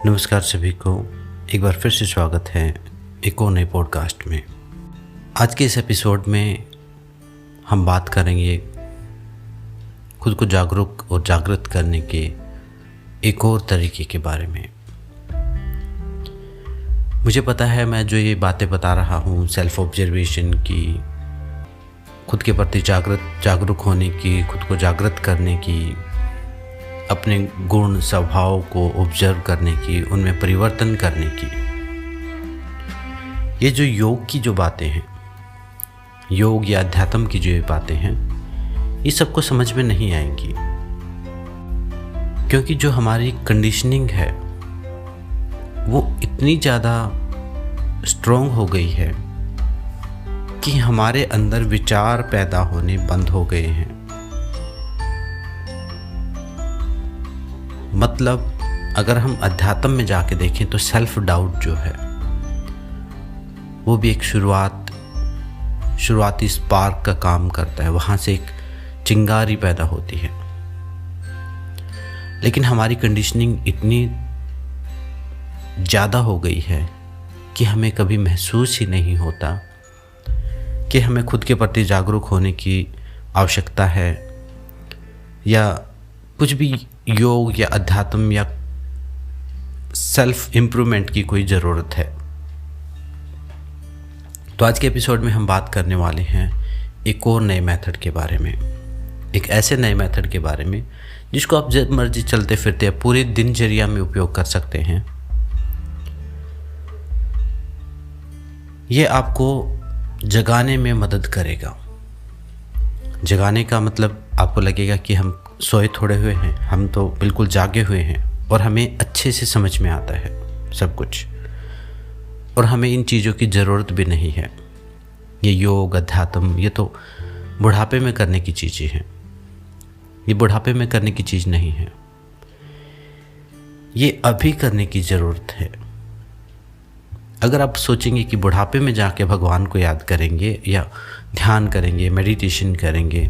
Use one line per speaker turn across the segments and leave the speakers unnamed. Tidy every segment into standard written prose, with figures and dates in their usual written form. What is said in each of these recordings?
नमस्कार सभी को, एक बार फिर से स्वागत है एक और नए पॉडकास्ट में। आज के इस एपिसोड में हम बात करेंगे खुद को जागरूक और जागृत करने के एक और तरीके के बारे में। मुझे पता है मैं जो ये बातें बता रहा हूँ सेल्फ ऑब्जर्वेशन की, खुद के प्रति जागरूक होने की, खुद को जागृत करने की, अपने गुण स्वभाव को ऑब्जर्व करने की, उनमें परिवर्तन करने की, ये जो योग की जो बातें हैं, योग या अध्यात्म की जो ये बातें हैं, ये सबको समझ में नहीं आएंगी। क्योंकि जो हमारी कंडीशनिंग है वो इतनी ज़्यादा स्ट्रॉन्ग हो गई है कि हमारे अंदर विचार पैदा होने बंद हो गए हैं। मतलब अगर हम अध्यात्म में जाके देखें तो सेल्फ डाउट जो है वो भी एक शुरुआती स्पार्क का काम करता है। वहाँ से एक चिंगारी पैदा होती है। लेकिन हमारी कंडीशनिंग इतनी ज़्यादा हो गई है कि हमें कभी महसूस ही नहीं होता कि हमें खुद के प्रति जागरूक होने की आवश्यकता है या कुछ भी योग या अध्यात्म या सेल्फ इम्प्रूवमेंट की कोई ज़रूरत है। तो आज के एपिसोड में हम बात करने वाले हैं एक और नए मेथड के बारे में, एक ऐसे नए मेथड के बारे में जिसको आप जब मर्जी चलते फिरते पूरी दिनचर्या में उपयोग कर सकते हैं। ये आपको जगाने में मदद करेगा। जगाने का मतलब आपको लगेगा कि हम सोए थोड़े हुए हैं, हम तो बिल्कुल जागे हुए हैं और हमें अच्छे से समझ में आता है सब कुछ, और हमें इन चीज़ों की ज़रूरत भी नहीं है। ये योग अध्यात्म ये तो बुढ़ापे में करने की चीज़ें हैं, ये बुढ़ापे में करने की चीज़ नहीं है, ये अभी करने की ज़रूरत है। अगर आप सोचेंगे कि बुढ़ापे में जाके भगवान को याद करेंगे या ध्यान करेंगे, मेडिटेशन करेंगे,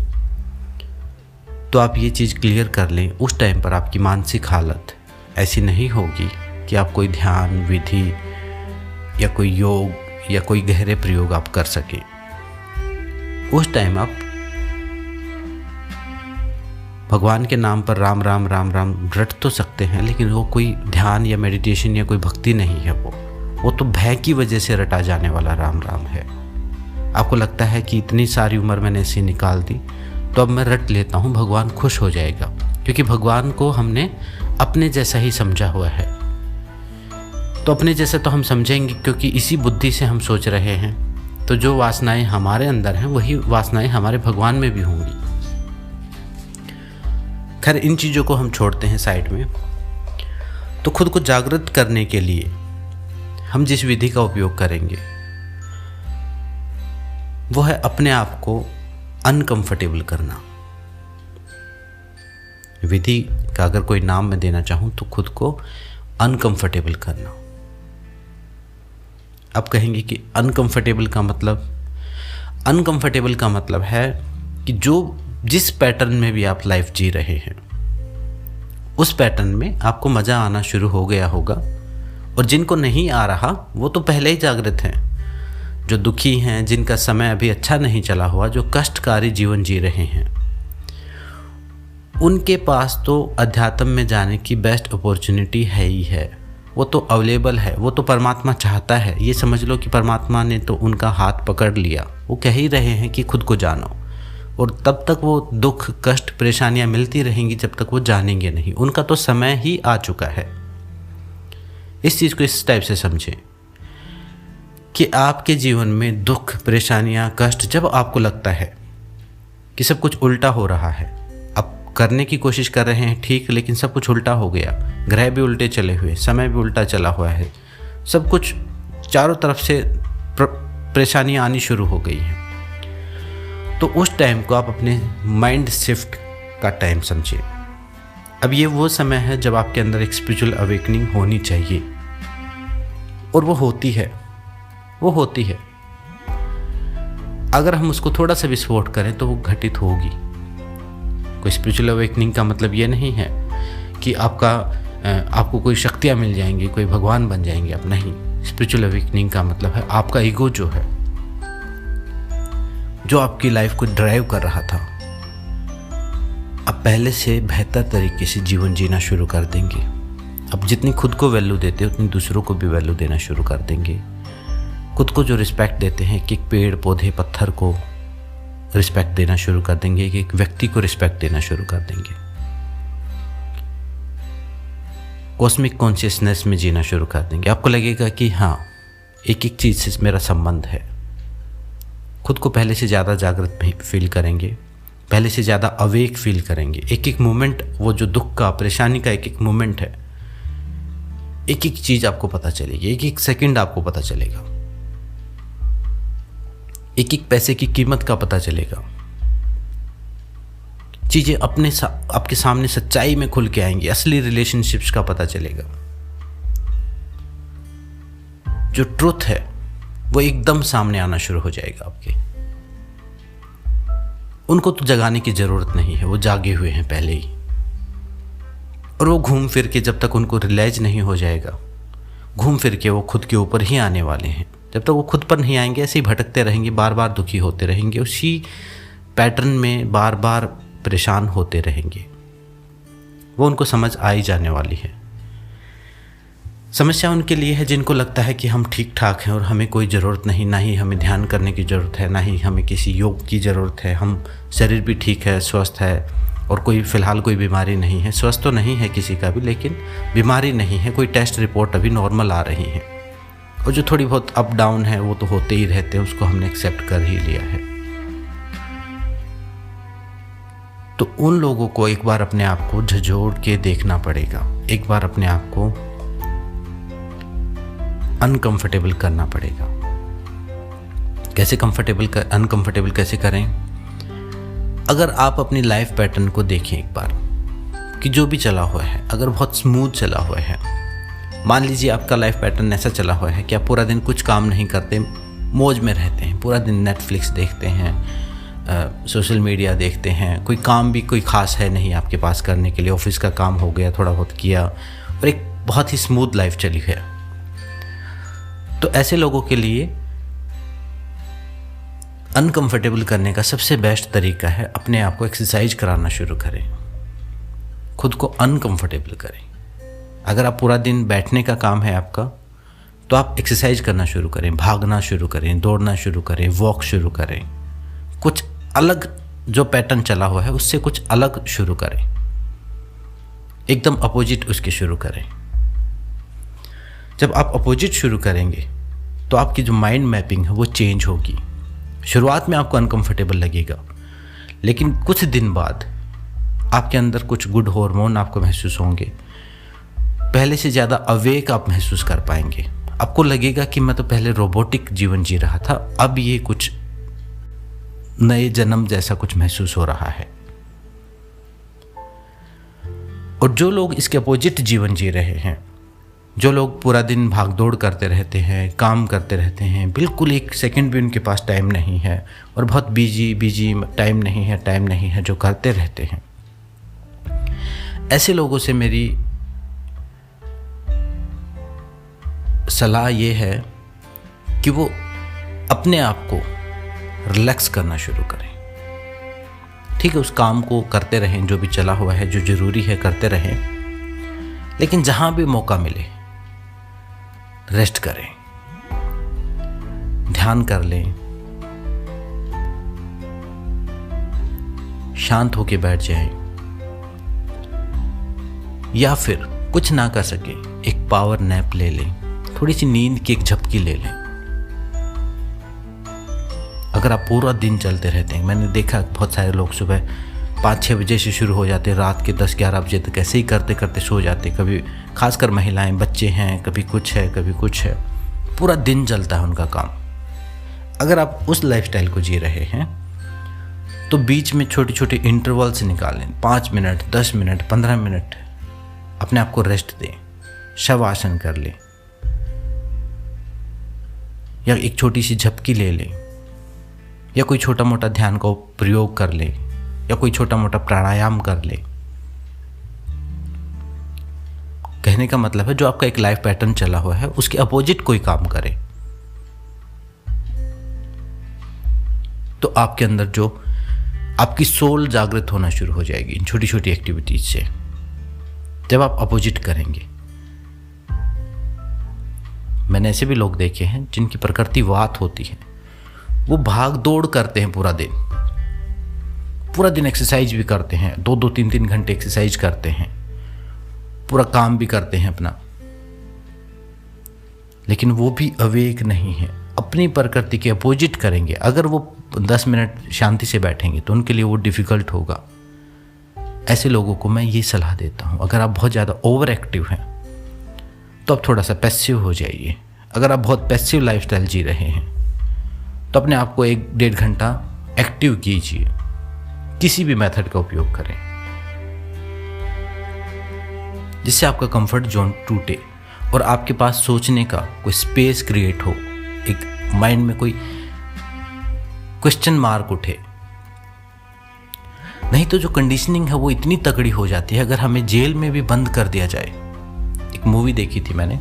तो आप ये चीज़ क्लियर कर लें, उस टाइम पर आपकी मानसिक हालत ऐसी नहीं होगी कि आप कोई ध्यान विधि या कोई योग या कोई गहरे प्रयोग आप कर सकें। उस टाइम आप भगवान के नाम पर राम राम राम राम रट तो सकते हैं, लेकिन वो कोई ध्यान या मेडिटेशन या कोई भक्ति नहीं है। वो तो भय की वजह से रटा जाने वाला राम राम है। आपको लगता है कि इतनी सारी उम्र मैंने ऐसी निकाल दी तो अब मैं रट लेता हूँ, भगवान खुश हो जाएगा, क्योंकि भगवान को हमने अपने जैसा ही समझा हुआ है। तो अपने जैसे तो हम समझेंगे क्योंकि इसी बुद्धि से हम सोच रहे हैं। तो जो वासनाएं हमारे अंदर हैं वही वासनाएं हमारे भगवान में भी होंगी। खैर, इन चीज़ों को हम छोड़ते हैं साइड में। तो खुद को जागृत करने के लिए हम जिस विधि का उपयोग करेंगे वो है अपने आप को अनकंफर्टेबल करना। विधि का अगर कोई नाम मैं देना चाहूँ तो खुद को अनकंफर्टेबल करना। आप कहेंगे कि अनकंफर्टेबल का मतलब है कि जिस पैटर्न में भी आप लाइफ जी रहे हैं उस पैटर्न में आपको मज़ा आना शुरू हो गया होगा, और जिनको नहीं आ रहा वो तो पहले ही जागृत हैं। जो दुखी हैं, जिनका समय अभी अच्छा नहीं चला हुआ, जो कष्टकारी जीवन जी रहे हैं, उनके पास तो अध्यात्म में जाने की बेस्ट अपॉर्चुनिटी है ही है। वो तो अवेलेबल है, वो तो परमात्मा चाहता है। ये समझ लो कि परमात्मा ने तो उनका हाथ पकड़ लिया। वो कह ही रहे हैं कि खुद को जानो, और तब तक वो दुख कष्ट परेशानियां मिलती रहेंगी जब तक वो जानेंगे नहीं। उनका तो समय ही आ चुका है। इस चीज़ को इस टाइप से समझें कि आपके जीवन में दुख परेशानियां कष्ट जब आपको लगता है कि सब कुछ उल्टा हो रहा है, आप करने की कोशिश कर रहे हैं ठीक, लेकिन सब कुछ उल्टा हो गया, ग्रह भी उल्टे चले हुए, समय भी उल्टा चला हुआ है, सब कुछ चारों तरफ से परेशानियां आनी शुरू हो गई हैं, तो उस टाइम को आप अपने माइंड शिफ्ट का टाइम समझिए। अब ये वो समय है जब आपके अंदर एक स्पिरिचुअल अवेकनिंग होनी चाहिए, और वो होती है। अगर हम उसको थोड़ा सा विस्फोट करें तो वो घटित होगी। कोई स्पिरिचुअल अवेकनिंग का मतलब ये नहीं है कि आपका आपको कोई शक्तियाँ मिल जाएंगी, कोई भगवान बन जाएंगे आप। नहीं, स्पिरिचुअल अवेकनिंग का मतलब है आपका ईगो जो है, जो आपकी लाइफ को ड्राइव कर रहा था, अब पहले से बेहतर तरीके से जीवन जीना शुरू कर देंगे। अब जितनी खुद को वैल्यू देते हैं उतनी दूसरों को भी वैल्यू देना शुरू कर देंगे। खुद को जो रिस्पेक्ट देते हैं कि पेड़ पौधे पत्थर को रिस्पेक्ट देना शुरू कर देंगे, कि एक व्यक्ति को रिस्पेक्ट देना शुरू कर देंगे। कॉस्मिक कॉन्शियसनेस में जीना शुरू कर देंगे। आपको लगेगा कि हाँ, एक एक चीज़ से मेरा संबंध है। खुद को पहले से ज़्यादा जागृत फील करेंगे, पहले से ज़्यादा अवेक फील करेंगे। एक एक मोमेंट, वो जो दुख का, परेशानी का एक एक मोमेंट है, एक एक चीज़ आपको पता चलेगी, एक एक सेकंड आपको पता चलेगा, एक एक पैसे की कीमत का पता चलेगा। चीज़ें आपके सामने सच्चाई में खुल के आएंगी, असली रिलेशनशिप्स का पता चलेगा। जो ट्रुथ है वो एकदम सामने आना शुरू हो जाएगा आपके। उनको तो जगाने की ज़रूरत नहीं है, वो जागे हुए हैं पहले ही। और वो घूम फिर के, जब तक उनको रियलाइज नहीं हो जाएगा, घूम फिर के वो खुद के ऊपर ही आने वाले हैं। जब तक वो खुद पर नहीं आएंगे, ऐसे ही भटकते रहेंगे, बार बार दुखी होते रहेंगे, उसी पैटर्न में बार बार परेशान होते रहेंगे। वो उनको समझ आ ही जाने वाली है। समस्या उनके लिए है जिनको लगता है कि हम ठीक ठाक हैं और हमें कोई ज़रूरत नहीं, ना ही हमें ध्यान करने की ज़रूरत है, ना ही हमें किसी योग की ज़रूरत है। हम शरीर भी ठीक है, स्वस्थ है, और कोई फ़िलहाल कोई बीमारी नहीं है। स्वस्थ तो नहीं है किसी का भी, लेकिन बीमारी नहीं है। कोई टेस्ट रिपोर्ट अभी नॉर्मल आ रही है, और जो थोड़ी बहुत अप डाउन है वो तो होते ही रहते हैं, उसको हमने एक्सेप्ट कर ही लिया है। तो उन लोगों को एक बार अपने आप को झंझोड़ के देखना पड़ेगा, एक बार अपने आप को अनकंफर्टेबल करना पड़ेगा। कैसे अनकंफर्टेबल कैसे करें? अगर आप अपनी लाइफ पैटर्न को देखें एक बार, कि जो भी चला हुआ है, अगर बहुत स्मूथ चला हुआ है, मान लीजिए आपका लाइफ पैटर्न ऐसा चला हुआ है कि आप पूरा दिन कुछ काम नहीं करते, मौज में रहते हैं, पूरा दिन नेटफ्लिक्स देखते हैं, सोशल मीडिया देखते हैं, कोई काम भी कोई ख़ास है नहीं आपके पास करने के लिए, ऑफिस का काम हो गया, थोड़ा बहुत किया, और एक बहुत ही स्मूथ लाइफ चली है। तो ऐसे लोगों के लिए अनकंफर्टेबल करने का सबसे बेस्ट तरीका है अपने आप को एक्सरसाइज कराना शुरू करें, खुद को अनकंफर्टेबल करें। अगर आप पूरा दिन बैठने का काम है आपका, तो आप एक्सरसाइज करना शुरू करें, भागना शुरू करें, दौड़ना शुरू करें, वॉक शुरू करें। कुछ अलग जो पैटर्न चला हुआ है उससे कुछ अलग शुरू करें, एकदम अपोजिट उसके शुरू करें। जब आप अपोजिट शुरू करेंगे तो आपकी जो माइंड मैपिंग है वो चेंज होगी। शुरुआत में आपको अनकंफर्टेबल लगेगा, लेकिन कुछ दिन बाद आपके अंदर कुछ गुड हार्मोन आपको महसूस होंगे, पहले से ज़्यादा अवेक आप महसूस कर पाएंगे। आपको लगेगा कि मैं तो पहले रोबोटिक जीवन जी रहा था, अब ये कुछ नए जन्म जैसा कुछ महसूस हो रहा है। और जो लोग इसके अपोजिट जीवन जी रहे हैं, जो लोग पूरा दिन भाग दौड़ करते रहते हैं, काम करते रहते हैं, बिल्कुल एक सेकंड भी उनके पास टाइम नहीं है, और बहुत बिजी टाइम नहीं है जो करते रहते हैं, ऐसे लोगों से मेरी सलाह ये है कि वो अपने आप को रिलैक्स करना शुरू करें। ठीक है, उस काम को करते रहें, जो भी चला हुआ है, जो ज़रूरी है करते रहें, लेकिन जहाँ भी मौका मिले रेस्ट करें, ध्यान कर लें, शांत होके बैठ जाएं, या फिर कुछ ना कर सके एक पावर नैप ले लें, थोड़ी सी नींद की एक झपकी ले लें। अगर आप पूरा दिन चलते रहते हैं, मैंने देखा बहुत सारे लोग सुबह 5-6 बजे से शुरू हो जाते, रात के 10-11 बजे तक ऐसे ही करते करते सो जाते। कभी खासकर महिलाएं, बच्चे हैं, कभी कुछ है, पूरा दिन चलता है उनका काम। अगर आप उस लाइफस्टाइल को जी रहे हैं तो बीच में छोटे छोटे इंटरवल्स निकालें, 5 मिनट, 10 मिनट, 15 मिनट अपने आप को रेस्ट दें, शवासन कर लें, या एक छोटी सी झपकी ले लें, या कोई छोटा मोटा ध्यान का प्रयोग कर लें, या कोई छोटा मोटा प्राणायाम कर लें। कहने का मतलब है जो आपका एक लाइफ पैटर्न चला हुआ है उसके अपोजिट कोई काम करे, तो आपके अंदर जो आपकी सोल जागृत होना शुरू हो जाएगी इन छोटी छोटी एक्टिविटीज से, जब आप अपोजिट करेंगे। मैंने ऐसे भी लोग देखे हैं जिनकी प्रकृति वात होती है, वो भाग दौड़ करते हैं पूरा दिन एक्सरसाइज भी करते हैं, 2-2 3-3 घंटे एक्सरसाइज करते हैं, पूरा काम भी करते हैं अपना, लेकिन वो भी अवेक नहीं है, अपनी प्रकृति के अपोजिट करेंगे। अगर वो 10 मिनट शांति से बैठेंगे तो उनके लिए वो डिफ़िकल्ट होगा। ऐसे लोगों को मैं ये सलाह देता हूँ, अगर आप बहुत ज़्यादा ओवर एक्टिव हैं तो आप थोड़ा सा पैसिव हो जाइए। अगर आप बहुत पैसिव लाइफस्टाइल जी रहे हैं तो अपने आप को 1-1.5 घंटा एक्टिव कीजिए, किसी भी मेथड का उपयोग करें जिससे आपका कंफर्ट जोन टूटे और आपके पास सोचने का कोई स्पेस क्रिएट हो, एक माइंड में कोई क्वेश्चन मार्क उठे। नहीं तो जो कंडीशनिंग है वो इतनी तगड़ी हो जाती है, अगर हमें जेल में भी बंद कर दिया जाए। एक मूवी देखी थी मैंने,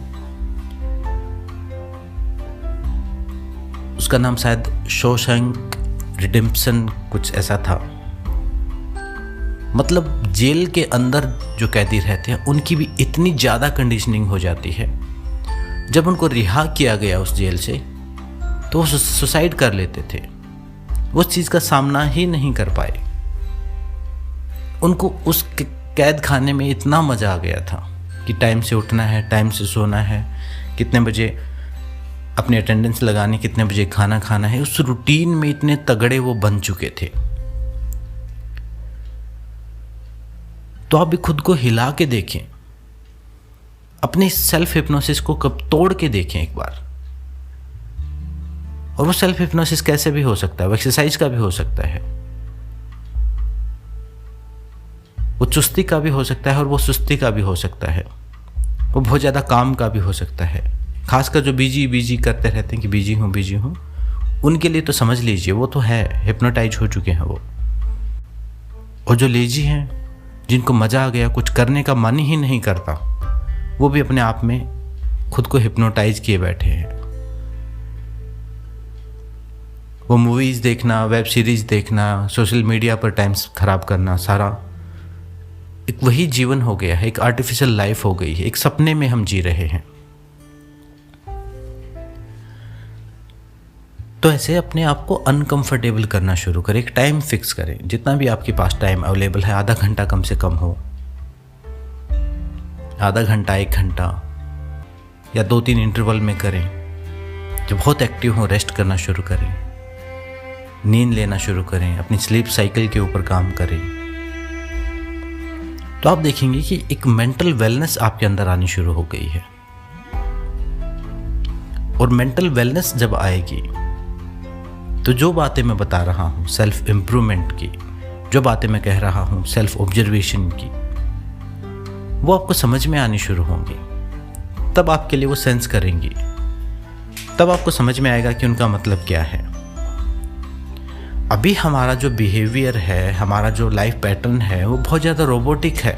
उसका नाम शायद शॉशैंक रिडेम्पशन कुछ ऐसा था। मतलब जेल के अंदर जो कैदी रहते हैं उनकी भी इतनी ज़्यादा कंडीशनिंग हो जाती है, जब उनको रिहा किया गया उस जेल से तो वो सुसाइड कर लेते थे। वो उस चीज़ का सामना ही नहीं कर पाए। उनको उस कैद खाने में इतना मज़ा आ गया था कि टाइम से उठना है, टाइम से सोना है, कितने बजे अपनी अटेंडेंस लगानी, कितने बजे खाना खाना है, उस रूटीन में इतने तगड़े वो बन चुके थे। तो आप भी खुद को हिला के देखें, अपने सेल्फ हिप्नोसिस को कब तोड़ के देखें एक बार। और वो सेल्फ हिप्नोसिस कैसे भी हो सकता है, वो एक्सरसाइज का भी हो सकता है, वो चुस्ती का भी हो सकता है और वो सुस्ती का भी हो सकता है, वो बहुत ज़्यादा काम का भी हो सकता है। खासकर जो बिजी करते रहते हैं कि बिजी हूँ, उनके लिए तो समझ लीजिए वो तो है, हिप्नोटाइज हो चुके हैं वो। और जो लेजी हैं, जिनको मज़ा आ गया, कुछ करने का मन ही नहीं करता, वो भी अपने आप में खुद को हिप्नोटाइज किए बैठे हैं। वो मूवीज़ देखना, वेब सीरीज़ देखना, सोशल मीडिया पर टाइम ख़राब करना, सारा एक वही जीवन हो गया है, एक आर्टिफिशियल लाइफ हो गई है, एक सपने में हम जी रहे हैं। तो ऐसे अपने आप को अनकंफर्टेबल करना शुरू करें, एक टाइम फिक्स करें, जितना भी आपके पास टाइम अवेलेबल है, आधा घंटा कम से कम हो, आधा घंटा, 1 घंटा या 2-3 इंटरवल में करें। जब बहुत एक्टिव हो रेस्ट करना शुरू करें, नींद लेना शुरू करें, अपनी स्लीप साइकिल के ऊपर काम करें, तो आप देखेंगे कि एक मेंटल वेलनेस आपके अंदर आनी शुरू हो गई है। और मेंटल वेलनेस जब आएगी तो जो बातें मैं बता रहा हूँ सेल्फ इम्प्रूवमेंट की, जो बातें मैं कह रहा हूँ सेल्फ ऑब्जर्वेशन की, वो आपको समझ में आनी शुरू होंगी। तब आपके लिए वो सेंस करेंगी, तब आपको समझ में आएगा कि उनका मतलब क्या है। अभी हमारा जो बिहेवियर है, हमारा जो लाइफ पैटर्न है, वो बहुत ज़्यादा रोबोटिक है।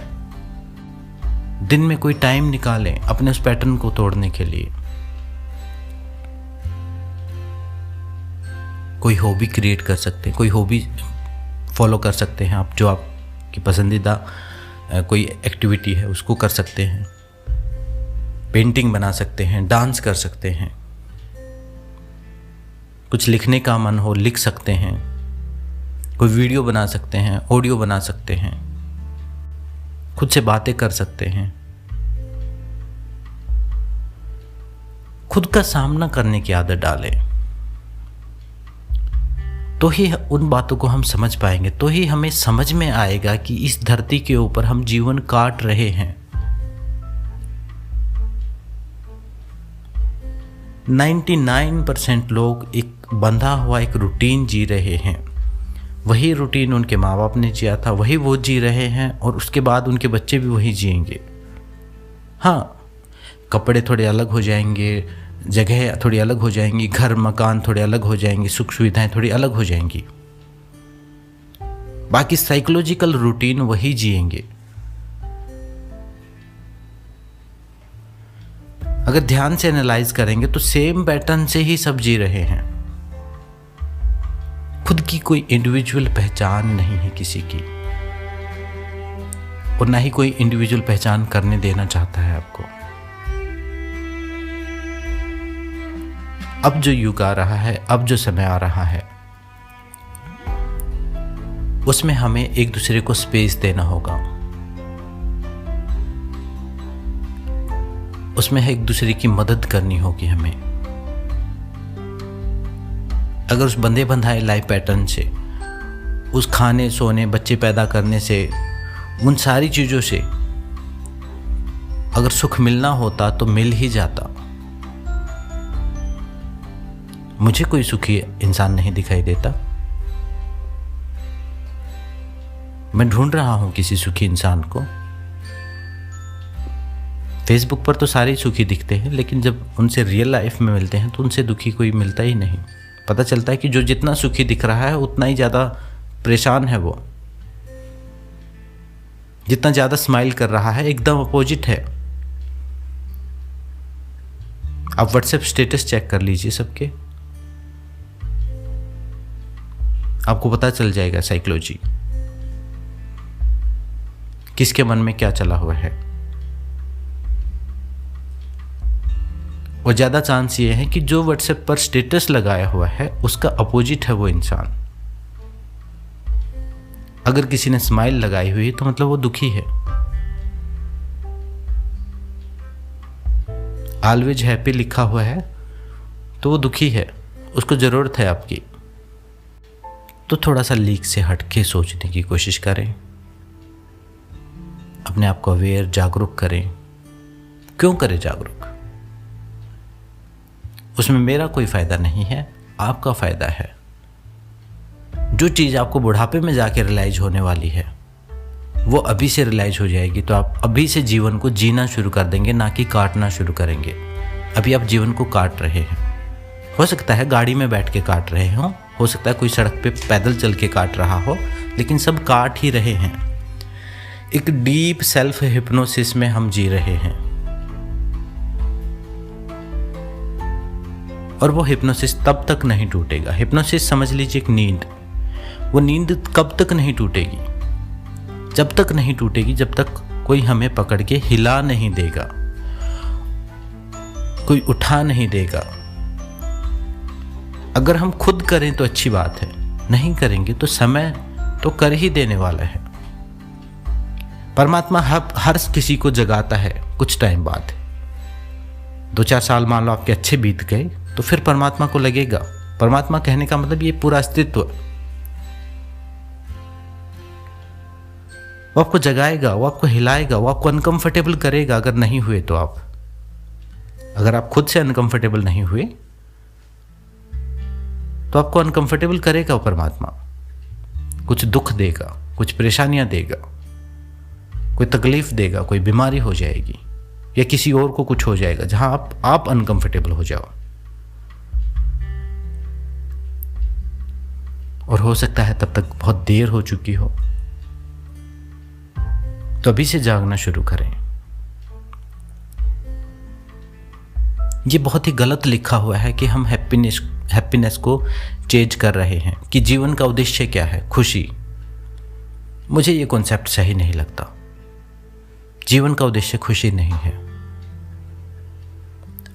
दिन में कोई टाइम निकालें अपने उस पैटर्न को तोड़ने के लिए। कोई हॉबी क्रिएट कर सकते हैं, कोई हॉबी फॉलो कर सकते हैं आप, जो आपकी पसंदीदा कोई एक्टिविटी है उसको कर सकते हैं, पेंटिंग बना सकते हैं, डांस कर सकते हैं, कुछ लिखने का मन हो लिख सकते हैं, कोई वीडियो बना सकते हैं, ऑडियो बना सकते हैं, खुद से बातें कर सकते हैं। खुद का सामना करने की आदत डालें, तो ही उन बातों को हम समझ पाएंगे, तो ही हमें समझ में आएगा कि इस धरती के ऊपर हम जीवन काट रहे हैं। 99% लोग एक बंधा हुआ एक रूटीन जी रहे हैं। वही रूटीन उनके माँ बाप ने जिया था, वही वो जी रहे हैं और उसके बाद उनके बच्चे भी वही जिएंगे। हाँ, कपड़े थोड़े अलग हो जाएंगे, जगह थोड़ी अलग हो जाएंगी, घर मकान थोड़े अलग हो जाएंगे, सुख सुविधाएं थोड़ी अलग हो जाएंगी, बाकी साइकोलॉजिकल रूटीन वही जिएंगे। अगर ध्यान से एनालाइज करेंगे तो सेम पैटर्न से ही सब जी रहे हैं। खुद की कोई इंडिविजुअल पहचान नहीं है किसी की, और ना ही कोई इंडिविजुअल पहचान करने देना चाहता है आपको। अब जो युग आ रहा है, अब जो समय आ रहा है, उसमें हमें एक दूसरे को स्पेस देना होगा। उसमें एक दूसरे की मदद करनी होगी हमें। अगर उस बंधे बंधाए लाइफ पैटर्न से, उस खाने सोने बच्चे पैदा करने से, उन सारी चीज़ों से अगर सुख मिलना होता तो मिल ही जाता। मुझे कोई सुखी इंसान नहीं दिखाई देता। मैं ढूंढ रहा हूं किसी सुखी इंसान को। फेसबुक पर तो सारे सुखी दिखते हैं, लेकिन जब उनसे रियल लाइफ में मिलते हैं तो उनसे दुखी कोई मिलता ही नहीं। पता चलता है कि जो जितना सुखी दिख रहा है उतना ही ज़्यादा परेशान है वो। जितना ज़्यादा स्माइल कर रहा है एकदम अपोजिट है। आप व्हाट्सएप स्टेटस चेक कर लीजिए सबके, आपको पता चल जाएगा साइकोलॉजी, किसके मन में क्या चला हुआ है। और ज़्यादा चांस ये है कि जो व्हाट्सएप पर स्टेटस लगाया हुआ है उसका अपोजिट है वो इंसान। अगर किसी ने स्माइल लगाई हुई है तो मतलब वो दुखी है। ऑलवेज हैप्पी लिखा हुआ है तो वो दुखी है, उसको ज़रूरत है आपकी। तो थोड़ा सा लीक से हटके सोचने की कोशिश करें, अपने आप को अवेयर जागरूक करें। क्यों करें जागरूक? उसमें मेरा कोई फ़ायदा नहीं है, आपका फ़ायदा है। जो चीज़ आपको बुढ़ापे में जाके रियलाइज होने वाली है वो अभी से रियलाइज हो जाएगी। तो आप अभी से जीवन को जीना शुरू कर देंगे, ना कि काटना शुरू करेंगे। अभी आप जीवन को काट रहे हैं। हो सकता है गाड़ी में बैठ के काट रहे हो सकता है कोई सड़क पे पैदल चल के काट रहा हो, लेकिन सब काट ही रहे हैं। एक डीप सेल्फ हिप्नोसिस में हम जी रहे हैं, और वो हिप्नोसिस तब तक नहीं टूटेगा। हिप्नोसिस समझ लीजिए एक नींद। वो नींद कब तक नहीं टूटेगी? जब तक नहीं टूटेगी जब तक कोई हमें पकड़ के हिला नहीं देगा, कोई उठा नहीं देगा। अगर हम खुद करें तो अच्छी बात है, नहीं करेंगे तो समय तो कर ही देने वाला है। परमात्मा हर किसी को जगाता है कुछ टाइम बाद। 2-4 साल मान लो आपके अच्छे बीत गए तो फिर परमात्मा को लगेगा। परमात्मा कहने का मतलब ये पूरा अस्तित्व, वो आपको जगाएगा, वो आपको हिलाएगा, वो आपको अनकंफर्टेबल करेगा। अगर नहीं हुए तो अगर आप खुद से अनकंफर्टेबल नहीं हुए तो आपको अनकंफर्टेबल करेगा वो परमात्मा। कुछ दुख देगा, कुछ परेशानियां देगा, कोई तकलीफ देगा, कोई बीमारी हो जाएगी या किसी और को कुछ हो जाएगा जहां आप अनकंफर्टेबल हो जाओ। और हो सकता है तब तक बहुत देर हो चुकी हो। तो अभी से जागना शुरू करें। ये बहुत ही गलत लिखा हुआ है कि हम हैप्पीनेस को चेंज कर रहे हैं, कि जीवन का उद्देश्य क्या है? खुशी। मुझे ये कॉन्सेप्ट सही नहीं लगता। जीवन का उद्देश्य खुशी नहीं है।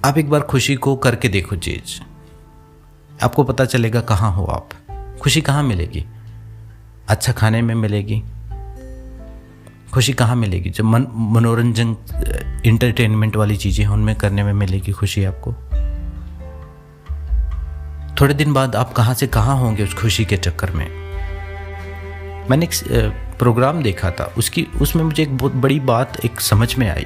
आप एक बार खुशी को करके देखो चीज, आपको पता चलेगा कहाँ हो आप। खुशी कहाँ मिलेगी? अच्छा खाने में मिलेगी। खुशी कहाँ मिलेगी? जब मनोरंजन इंटरटेनमेंट वाली चीज़ें हैं उनमें करने में मिलेगी खुशी आपको। थोड़े दिन बाद आप कहाँ से कहाँ होंगे उस खुशी के चक्कर में। मैंने एक प्रोग्राम देखा था, उसमें मुझे एक बहुत बड़ी बात एक समझ में आई।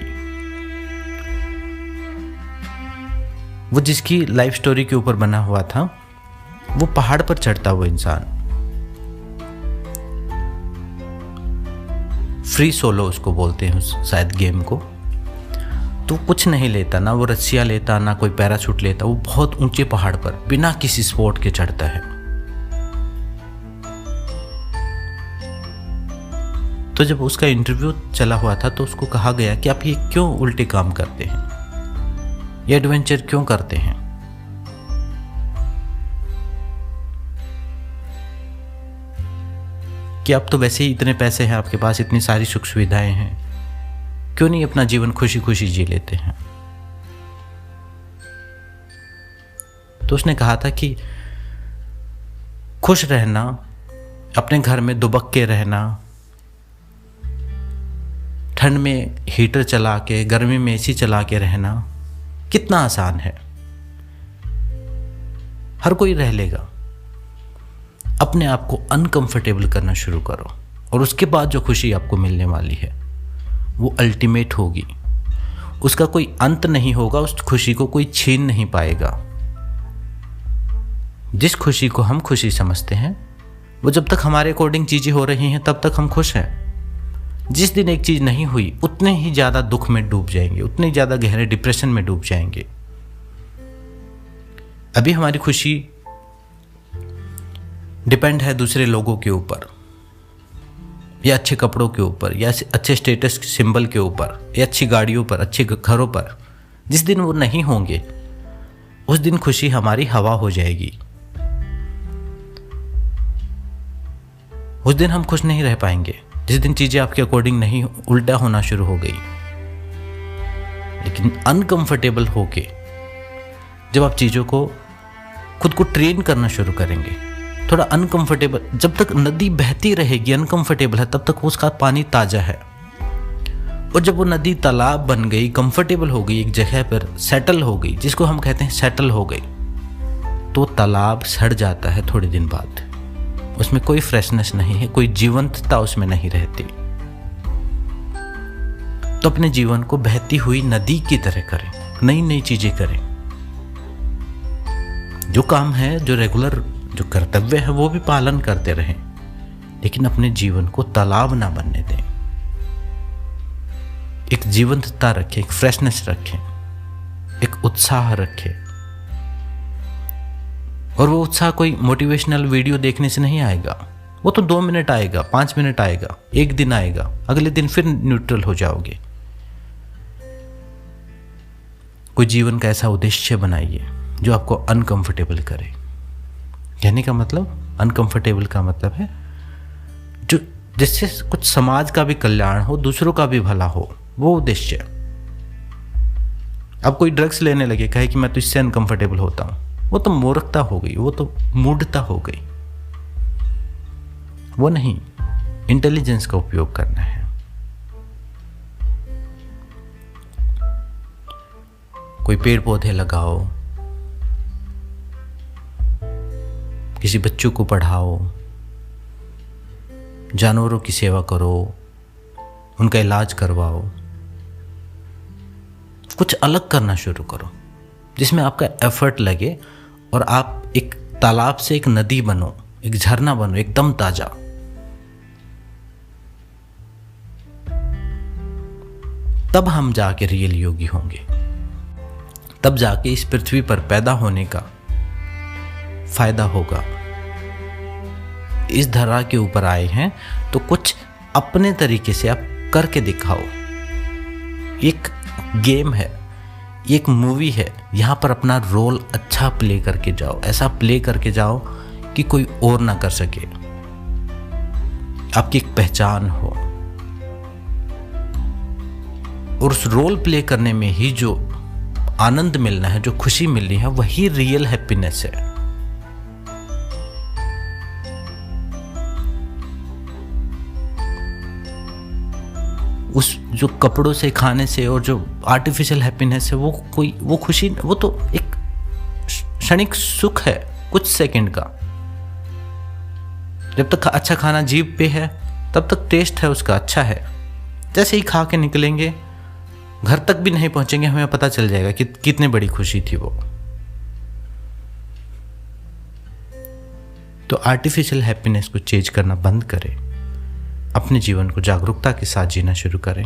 वो जिसकी लाइफ स्टोरी के ऊपर बना हुआ था, वो पहाड़ पर चढ़ता हुआ इंसान, फ्री सोलो उसको बोलते हैं शायद गेम को। तो कुछ नहीं लेता, ना वो रस्सियाँ लेता, ना कोई पैराशूट लेता। वो बहुत ऊंचे पहाड़ पर बिना किसी सपोर्ट के चढ़ता है। तो जब उसका इंटरव्यू चला हुआ था तो उसको कहा गया कि आप ये क्यों उल्टे काम करते हैं? ये एडवेंचर क्यों करते हैं? कि अब तो वैसे ही इतने पैसे हैं आपके पास, इतनी सारी सुख सुविधाएं हैं, क्यों नहीं अपना जीवन खुशी खुशी जी लेते हैं? तो उसने कहा था कि खुश रहना, अपने घर में दुबक के रहना, ठंड में हीटर चला के, गर्मी में एसी चला के रहना कितना आसान है। हर कोई रह लेगा। अपने आप को अनकंफर्टेबल करना शुरू करो और उसके बाद जो खुशी आपको मिलने वाली है वो अल्टीमेट होगी। उसका कोई अंत नहीं होगा, उस खुशी को कोई छीन नहीं पाएगा। जिस खुशी को हम खुशी समझते हैं वो जब तक हमारे अकॉर्डिंग चीज़ें हो रही हैं तब तक हम खुश हैं। जिस दिन एक चीज़ नहीं हुई उतने ही ज़्यादा दुख में डूब जाएंगे, उतने ज़्यादा गहरे डिप्रेशन में डूब जाएंगे। अभी हमारी खुशी डिपेंड है दूसरे लोगों के ऊपर, या अच्छे कपड़ों के ऊपर, या अच्छे स्टेटस सिंबल के ऊपर, या अच्छी गाड़ियों पर, अच्छे घरों पर। जिस दिन वो नहीं होंगे उस दिन खुशी हमारी हवा हो जाएगी। उस दिन हम खुश नहीं रह पाएंगे, जिस दिन चीज़ें आपके अकॉर्डिंग नहीं, उल्टा होना शुरू हो गई। लेकिन अनकंफर्टेबल होके जब आप चीज़ों को, खुद को ट्रेन करना शुरू करेंगे, थोड़ा अनकंफर्टेबल, जब तक नदी बहती रहेगी अनकंफर्टेबल है तब तक उसका पानी ताज़ा है। और जब वो नदी तालाब बन गई, कंफर्टेबल हो गई, एक जगह पर सेटल हो गई, जिसको हम कहते हैं सेटल हो गई, तो तालाब सड़ जाता है थोड़े दिन बाद। उसमें कोई फ्रेशनेस नहीं है, कोई जीवंतता उसमें नहीं रहती। तो अपने जीवन को बहती हुई नदी की तरह करें, नई नई चीजें करें। जो काम है, जो रेगुलर, जो कर्तव्य है वो भी पालन करते रहें, लेकिन अपने जीवन को तालाब ना बनने दें। एक जीवंतता रखें, एक फ्रेशनेस रखें, एक उत्साह रखें। और वो उत्साह कोई मोटिवेशनल वीडियो देखने से नहीं आएगा। वो तो 2 मिनट आएगा, 5 मिनट आएगा, एक दिन आएगा, अगले दिन फिर न्यूट्रल हो जाओगे। कोई जीवन का ऐसा उद्देश्य बनाइए जो आपको अनकंफर्टेबल करे। कहने का मतलब, अनकंफर्टेबल का मतलब है जो जिससे कुछ समाज का भी कल्याण हो, दूसरों का भी भला हो, वो उद्देश्य। अब कोई ड्रग्स लेने लगे, कहे कि मैं तो इससे अनकंफर्टेबल होता हूं, वो तो मूर्खता हो गई, वो तो मूढ़ता हो गई। वो नहीं, इंटेलिजेंस का उपयोग करना है। कोई पेड़ पौधे लगाओ, किसी बच्चों को पढ़ाओ, जानवरों की सेवा करो, उनका इलाज करवाओ। कुछ अलग करना शुरू करो जिसमें आपका एफर्ट लगे और आप एक तालाब से एक नदी बनो, एक झरना बनो, एकदम ताजा। तब हम जाके रियल योगी होंगे। तब जाके इस पृथ्वी पर पैदा होने का फायदा होगा। इस धरा के ऊपर आए हैं तो कुछ अपने तरीके से आप करके दिखाओ। एक गेम है, एक मूवी है, यहाँ पर अपना रोल अच्छा प्ले करके जाओ। ऐसा प्ले करके जाओ कि कोई और ना कर सके, आपकी एक पहचान हो। और उस रोल प्ले करने में ही जो आनंद मिलना है, जो खुशी मिलनी है, वही रियल हैप्पीनेस है। उस जो कपड़ों से, खाने से और जो आर्टिफिशियल हैप्पीनेस है, वो खुशी, वो तो एक क्षणिक सुख है, कुछ सेकंड का। जब तक अच्छा खाना जीभ पे है तब तक टेस्ट है उसका, अच्छा है। जैसे ही खा के निकलेंगे, घर तक भी नहीं पहुंचेंगे, हमें पता चल जाएगा कि कितनी बड़ी खुशी थी वो। तो आर्टिफिशियल हैप्पीनेस को चेंज करना बंद करें, अपने जीवन को जागरूकता के साथ जीना शुरू करें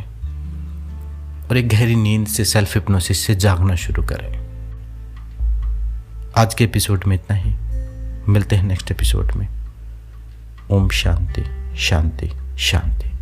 और एक गहरी नींद से, सेल्फ हिप्नोसिस से जागना शुरू करें। आज के एपिसोड में इतना ही। मिलते हैं नेक्स्ट एपिसोड में। ओम शांति शांति शांति।